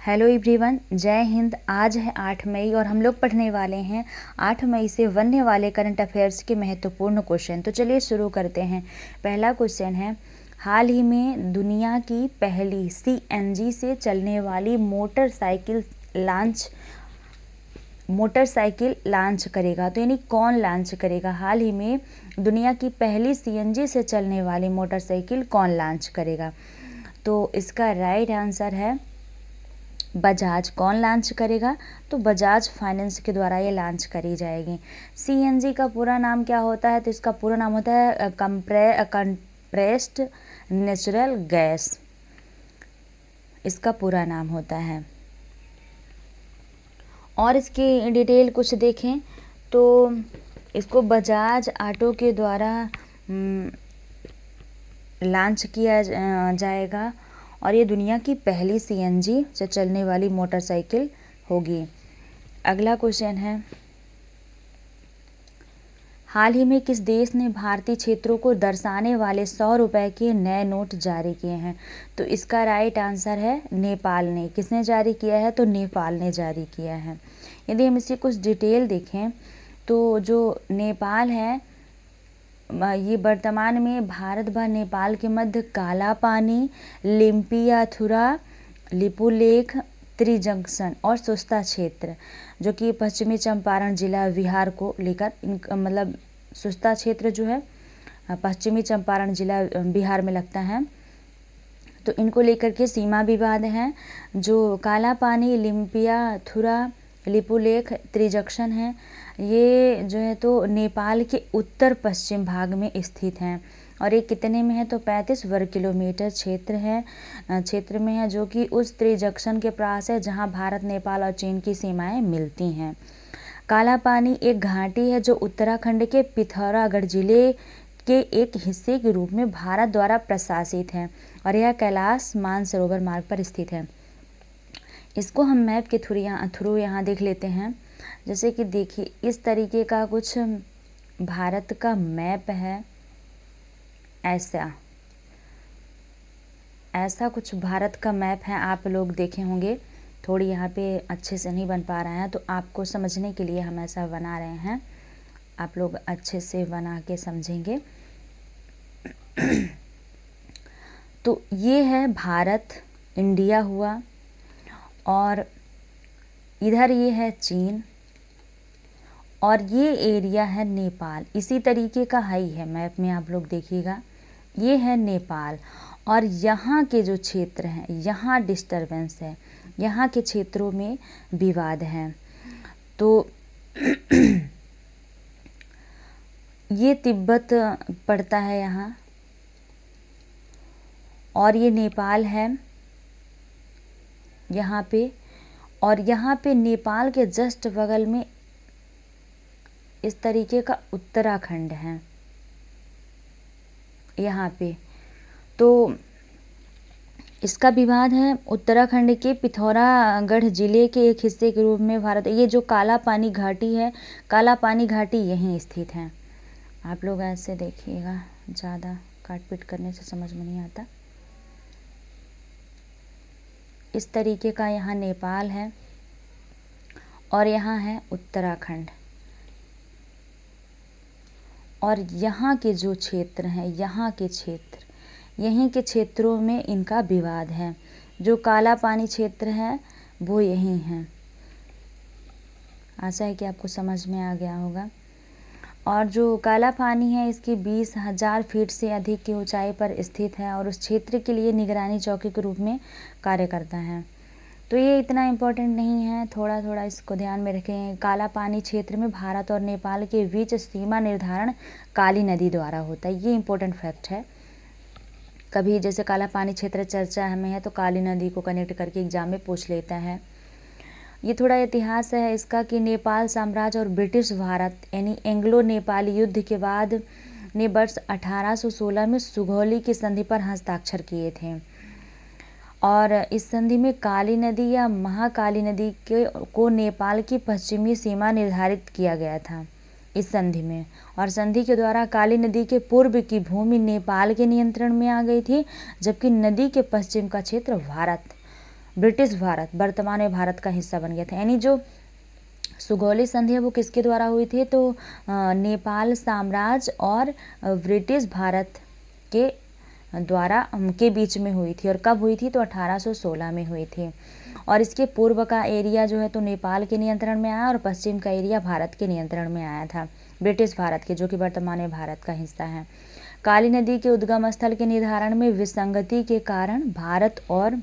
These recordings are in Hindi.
हेलो एवरीवन, जय हिंद। आज है 8 मई और हम लोग पढ़ने वाले हैं 8 मई से बनने वाले करंट अफेयर्स के महत्वपूर्ण क्वेश्चन। तो चलिए शुरू करते हैं। पहला क्वेश्चन है, हाल ही में दुनिया की पहली सीएनजी से चलने वाली मोटरसाइकिल लॉन्च करेगा। तो यानी कौन लॉन्च करेगा? हाल ही में दुनिया की पहली सीएनजी से चलने वाली मोटरसाइकिल कौन लॉन्च करेगा? तो इसका राइट आंसर है बजाज। कौन लॉन्च करेगा? तो बजाज फाइनेंस के द्वारा ये लॉन्च करी जाएगी। सीएनजी का पूरा नाम क्या होता है? तो इसका पूरा नाम होता है कंप्रेस्ड नेचुरल गैस, इसका पूरा नाम होता है। और इसकी डिटेल कुछ देखें तो इसको बजाज ऑटो के द्वारा लॉन्च किया जाएगा और ये दुनिया की पहली सीएनजी से चलने वाली मोटरसाइकिल होगी। अगला क्वेश्चन है, हाल ही में किस देश ने भारतीय क्षेत्रों को दर्शाने वाले 100 रुपए के नए नोट जारी किए हैं? तो इसका राइट आंसर है नेपाल ने। किसने जारी किया है? तो नेपाल ने जारी किया है। यदि हम इसकी कुछ डिटेल देखें तो जो नेपाल है ये वर्तमान में भारत व नेपाल के मध्य काला पानी, लिम्पियाथुरा, लिपुलेख, त्रिजंक्शन और सुस्ता क्षेत्र, जो कि पश्चिमी चंपारण जिला बिहार को लेकर मतलब सुस्ता क्षेत्र जो है पश्चिमी चंपारण जिला बिहार में लगता है, तो इनको लेकर के सीमा विवाद है। जो काला पानी, लिम्पियाथुरा, लिपुलेख, त्रिजंक्शन है, ये जो है तो नेपाल के उत्तर पश्चिम भाग में स्थित हैं और ये कितने में है? तो 35 वर्ग किलोमीटर क्षेत्र में है, जो कि उस त्रिजंक्शन के पास है जहां भारत, नेपाल और चीन की सीमाएं मिलती हैं। काला पानी एक घाटी है जो उत्तराखंड के पिथौरागढ़ जिले के एक हिस्से के रूप में भारत द्वारा प्रशासित है और यह कैलाश मानसरोवर मार्ग पर स्थित है। इसको हम मैप के थ्रू यहाँ देख लेते हैं। जैसे कि देखिए, इस तरीके का कुछ भारत का मैप है, ऐसा कुछ भारत का मैप है। आप लोग देखे होंगे, थोड़ी यहाँ पे अच्छे से नहीं बन पा रहा है, तो आपको समझने के लिए हम ऐसा बना रहे हैं, आप लोग अच्छे से बना के समझेंगे। तो ये है भारत, इंडिया हुआ, और इधर ये है चीन और ये एरिया है नेपाल। इसी तरीके का ही है मैप में, आप लोग देखिएगा, ये है नेपाल और यहाँ के जो क्षेत्र हैं यहाँ डिस्टरबेंस है, यहाँ के क्षेत्रों में विवाद है। तो ये तिब्बत पड़ता है यहाँ और ये नेपाल है यहाँ पे, और यहाँ पे नेपाल के जस्ट बगल में इस तरीके का उत्तराखंड है यहाँ पे। तो इसका विवाद है उत्तराखंड के पिथौरागढ़ जिले के एक हिस्से के रूप में भारत। ये जो काला पानी घाटी है, काला पानी घाटी यहीं स्थित है। आप लोग ऐसे देखिएगा, ज़्यादा काट पीट करने से समझ में नहीं आता। इस तरीके का यहाँ नेपाल है और यहाँ है उत्तराखंड, और यहाँ के जो क्षेत्र हैं, यहाँ के क्षेत्र, यहीं के क्षेत्रों में इनका विवाद है। जो काला पानी क्षेत्र है वो यहीं है। आशा है कि आपको समझ में आ गया होगा। और जो काला पानी है इसकी 20,000 फीट से अधिक की ऊंचाई पर स्थित है और उस क्षेत्र के लिए निगरानी चौकी के रूप में कार्य करता है। तो ये इतना इम्पोर्टेंट नहीं है, थोड़ा थोड़ा इसको ध्यान में रखें। काला पानी क्षेत्र में भारत और नेपाल के बीच सीमा निर्धारण काली नदी द्वारा होता है, ये इम्पोर्टेंट फैक्ट है। कभी जैसे काला पानी क्षेत्र चर्चा में है तो काली नदी को कनेक्ट करके एग्जाम में पूछ लेता है। ये थोड़ा इतिहास है इसका कि नेपाल साम्राज्य और ब्रिटिश भारत यानी एंग्लो नेपाली युद्ध के बाद ने वर्ष 1816 में सुगौली की संधि पर हस्ताक्षर किए थे और इस संधि में काली नदी या महाकाली नदी को नेपाल की पश्चिमी सीमा निर्धारित किया गया था इस संधि में, और संधि के द्वारा काली नदी के पूर्व की भूमि नेपाल के नियंत्रण में आ गई थी, जबकि नदी के पश्चिम का क्षेत्र ब्रिटिश भारत वर्तमान में भारत का हिस्सा बन गया था। यानी जो सुगौली संधि है वो किसके द्वारा हुई थी, तो नेपाल साम्राज्य और ब्रिटिश भारत के द्वारा के बीच में हुई थी। और कब हुई थी, तो 1816 में हुई थी। और इसके पूर्व का एरिया जो है तो नेपाल के नियंत्रण में आया और पश्चिम का एरिया भारत के नियंत्रण में आया था, ब्रिटिश भारत के, जो कि वर्तमान में भारत का हिस्सा है। काली नदी के उद्गम स्थल के निर्धारण में विसंगति के कारण भारत और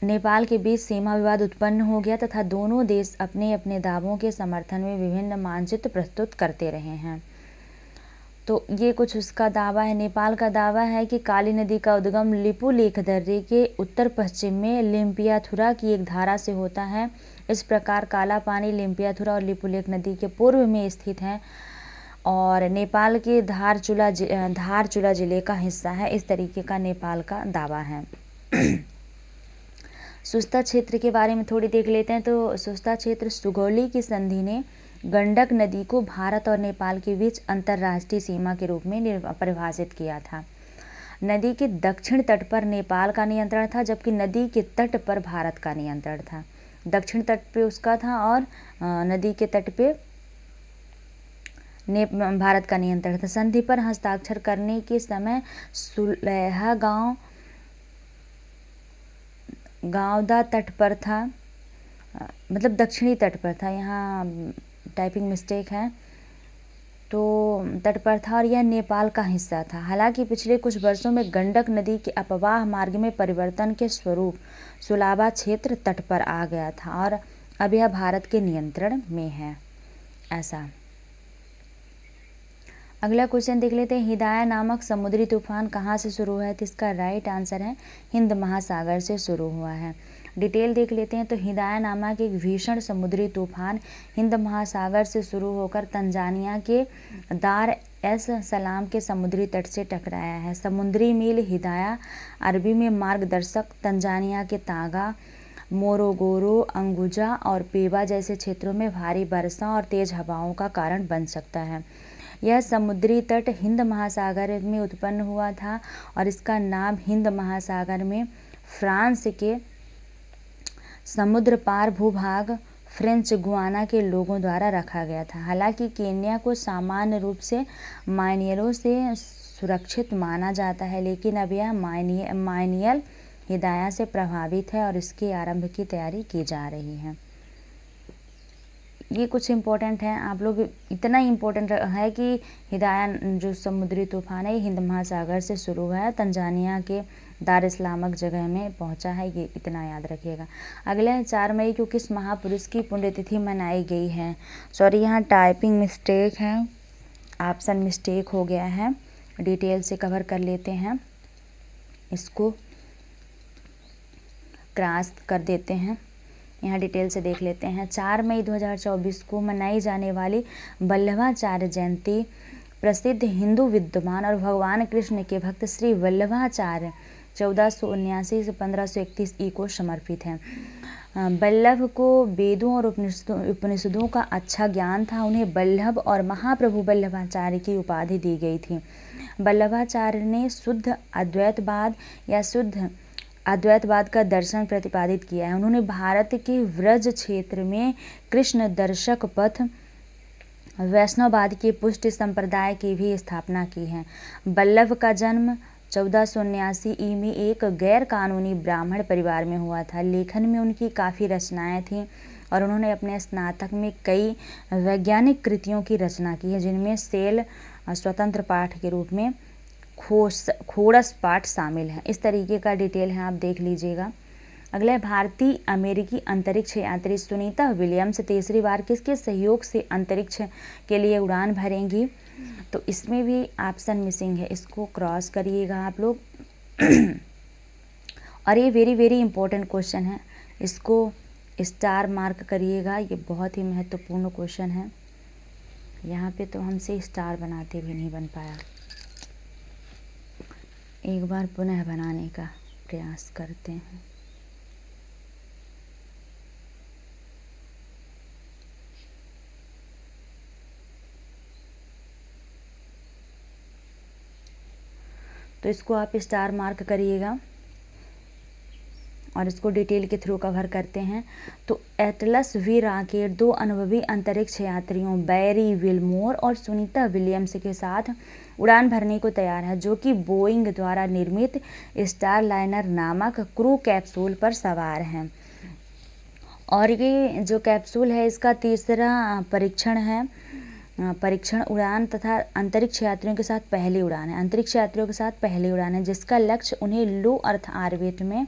नेपाल के बीच सीमा विवाद उत्पन्न हो गया तथा दोनों देश अपने अपने दावों के समर्थन में विभिन्न मानचित्र प्रस्तुत करते रहे हैं। तो ये कुछ उसका दावा है। नेपाल का दावा है कि काली नदी का उद्गम लिपुलेख दर्रे के उत्तर पश्चिम में लिम्पियाथुरा की एक धारा से होता है। इस प्रकार काला पानी लिम्पियाथुरा और लिपुलेख नदी के पूर्व में स्थित है और नेपाल के धारचूला जिले का हिस्सा है। इस तरीके का नेपाल का दावा है। सुस्ता क्षेत्र के बारे में थोड़ी देख लेते हैं। तो सुस्ता क्षेत्र सुगौली की संधि ने गंडक नदी को भारत और नेपाल के बीच अंतर्राष्ट्रीय सीमा के रूप में परिभाषित किया था। नदी के दक्षिण तट पर नेपाल का नियंत्रण था, जबकि नदी के तट पर भारत का नियंत्रण था। दक्षिण तट पे उसका था और नदी के तट पे भारत का नियंत्रण था। संधि पर हस्ताक्षर करने के समय सुलेहा गांवदा तट पर था, मतलब दक्षिणी तट पर था। यहाँ टाइपिंग मिस्टेक है। तो तट पर था और यह नेपाल का हिस्सा था। हालांकि पिछले कुछ वर्षों में गंडक नदी के अपवाह मार्ग में परिवर्तन के स्वरूप सुलाबा क्षेत्र तट पर आ गया था और अब यह भारत के नियंत्रण में है। ऐसा अगला क्वेश्चन देख लेते हैं। हिदाया नामक समुद्री तूफान कहाँ से शुरू हुआ है, तो इसका राइट आंसर है हिंद महासागर से शुरू हुआ है। डिटेल देख लेते हैं। तो हिदाया नामक एक भीषण समुद्री तूफान हिंद महासागर से शुरू होकर तंजानिया के दार एस सलाम के समुद्री तट से टकराया है। समुद्री मील हिदाया अरबी में मार्गदर्शक तंजानिया के तागा, मोरोगोरो, अंगुजा और पेबा जैसे क्षेत्रों में भारी वर्षा और तेज हवाओं का कारण बन सकता है। यह समुद्री तट हिंद महासागर में उत्पन्न हुआ था और इसका नाम हिंद महासागर में फ्रांस के समुद्र पार भूभाग फ्रेंच गुआना के लोगों द्वारा रखा गया था। हालांकि केन्या को सामान्य रूप से माइनियरों से सुरक्षित माना जाता है, लेकिन अब यह माइनियल हिदाया से प्रभावित है और इसके आरंभ की तैयारी की जा रही है। ये कुछ इम्पोर्टेंट है, आप लोग इतना इम्पोर्टेंट है कि हिदाया जो समुद्री तूफान है हिंद महासागर से शुरू हुआ है, तंजानिया के दार इस्लामक जगह में पहुंचा है, ये इतना याद रखिएगा। अगला है 4 मई को किस महापुरुष की पुण्यतिथि मनाई गई है। सॉरी, यहाँ टाइपिंग मिस्टेक है, ऑप्शन मिस्टेक हो गया है। डिटेल से कवर कर लेते हैं, इसको क्रॉस कर देते हैं। यहाँ डिटेल से देख लेते हैं। 4 मई 2024 को मनाई जाने वाली वल्लभाचार्य जयंती प्रसिद्ध हिंदू विद्वान और भगवान कृष्ण के भक्त श्री वल्लभाचार्य 1479 से 1531 ई को समर्पित है। वल्लभ को वेदों और उपनिषदों का अच्छा ज्ञान था। उन्हें वल्लभ और महाप्रभु वल्लभाचार्य की उपाधि दी गई थी। वल्लभाचार्य ने शुद्ध अद्वैतवाद का दर्शन प्रतिपादित किया है। उन्होंने भारत के व्रज क्षेत्र में कृष्ण दर्शक पथ वैष्णववाद के पुष्टि संप्रदाय की भी स्थापना की है। वल्लभ का जन्म 1479 ई में एक गैर कानूनी ब्राह्मण परिवार में हुआ था। लेखन में उनकी काफ़ी रचनाएं थीं और उन्होंने अपने स्नातक में कई वैज्ञानिक कृतियों की रचना की है, जिनमें सेल स्वतंत्र पाठ के रूप में खोड़स पाठ शामिल है। इस तरीके का डिटेल है, आप देख लीजिएगा। अगला भारतीय अमेरिकी अंतरिक्ष यात्री सुनीता विलियम्स तीसरी बार किसके सहयोग से अंतरिक्ष के लिए उड़ान भरेंगी, तो इसमें भी ऑप्शन मिसिंग है, इसको क्रॉस करिएगा आप लोग। और ये वेरी वेरी इंपॉर्टेंट क्वेश्चन है, इसको स्टार मार्क करिएगा, ये बहुत ही महत्वपूर्ण क्वेश्चन है। यहाँ पे तो हमसे स्टार बनाते भी नहीं बन पाया, एक बार पुनः बनाने का प्रयास करते हैं। तो इसको आप स्टार मार्क करिएगा। और इसको डिटेल के थ्रू कवर करते हैं। तो एटलस वी रॉकेट 2 अनुभवी अंतरिक्ष यात्रियों बैरी विलमोर और सुनीता विलियम्स के साथ उड़ान भरने को तैयार है, जो कि बोइंग द्वारा निर्मित स्टारलाइनर नामक क्रू कैप्सूल पर सवार हैं। और ये जो कैप्सूल है इसका तीसरा परीक्षण है। परीक्षण उड़ान तथा अंतरिक्ष यात्रियों के साथ पहली उड़ान है। अंतरिक्ष यात्रियों के साथ पहली उड़ान है, जिसका लक्ष्य उन्हें लो अर्थ ऑर्बिट में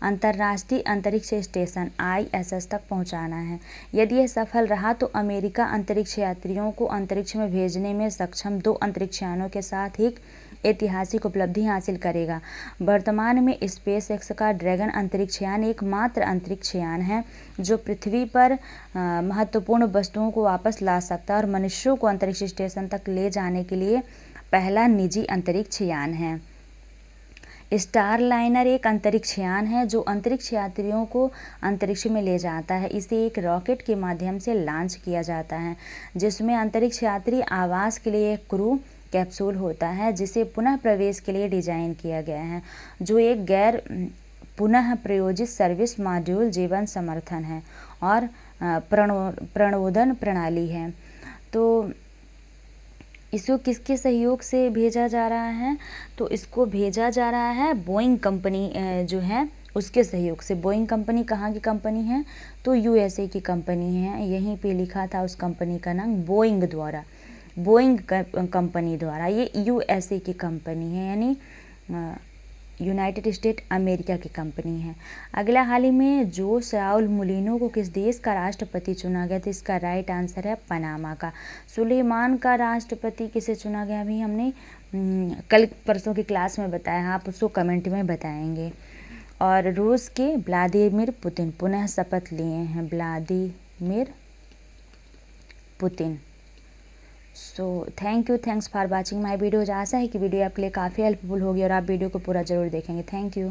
अंतर्राष्ट्रीय अंतरिक्ष स्टेशन ISS तक पहुंचाना है। यदि यह सफल रहा तो अमेरिका अंतरिक्ष यात्रियों को अंतरिक्ष में भेजने में सक्षम 2 अंतरिक्षयानों के साथ एक ऐतिहासिक उपलब्धि हासिल करेगा। वर्तमान में स्पेसएक्स का ड्रैगन अंतरिक्षयान एकमात्र अंतरिक्षयान है जो पृथ्वी पर महत्वपूर्ण वस्तुओं को वापस ला सकता है और मनुष्यों को अंतरिक्ष स्टेशन तक ले जाने के लिए पहला निजी अंतरिक्षयान है। स्टारलाइनर एक अंतरिक्षयान है जो अंतरिक्ष यात्रियों को अंतरिक्ष में ले जाता है। इसे एक रॉकेट के माध्यम से लॉन्च किया जाता है, जिसमें अंतरिक्ष यात्री आवास के लिए एक क्रू कैप्सूल होता है, जिसे पुनः प्रवेश के लिए डिजाइन किया गया है, जो एक गैर पुनः प्रयोजित सर्विस मॉड्यूल जीवन समर्थन है और प्रणोदन प्रणाली है। तो इसको किसके सहयोग से भेजा जा रहा है? तो इसको भेजा जा रहा है बोइंग कंपनी जो है उसके सहयोग से। बोइंग कंपनी कहाँ की कंपनी है? तो USA की कंपनी है। यहीं पे लिखा था उस कंपनी का नाम बोइंग द्वारा, बोइंग कंपनी द्वारा। ये USA की कंपनी है, यानी यूनाइटेड स्टेट अमेरिका की कंपनी है। अगला, हाल ही में जोस राउल मुलिनो को किस देश का राष्ट्रपति चुना गया? तो इसका राइट आंसर है पनामा का। सुलेमान का राष्ट्रपति किसे चुना गया? अभी हमने कल परसों की क्लास में बताया, आप उसको कमेंट में बताएंगे। और रूस के व्लादिमीर पुतिन पुनः शपथ लिए हैं, Vladimir Putin. So thanks for watching my videos. आशा है कि वीडियो आपके लिए काफ़ी हेल्पफुल होगी और आप वीडियो को पूरा जरूर देखेंगे। Thank you.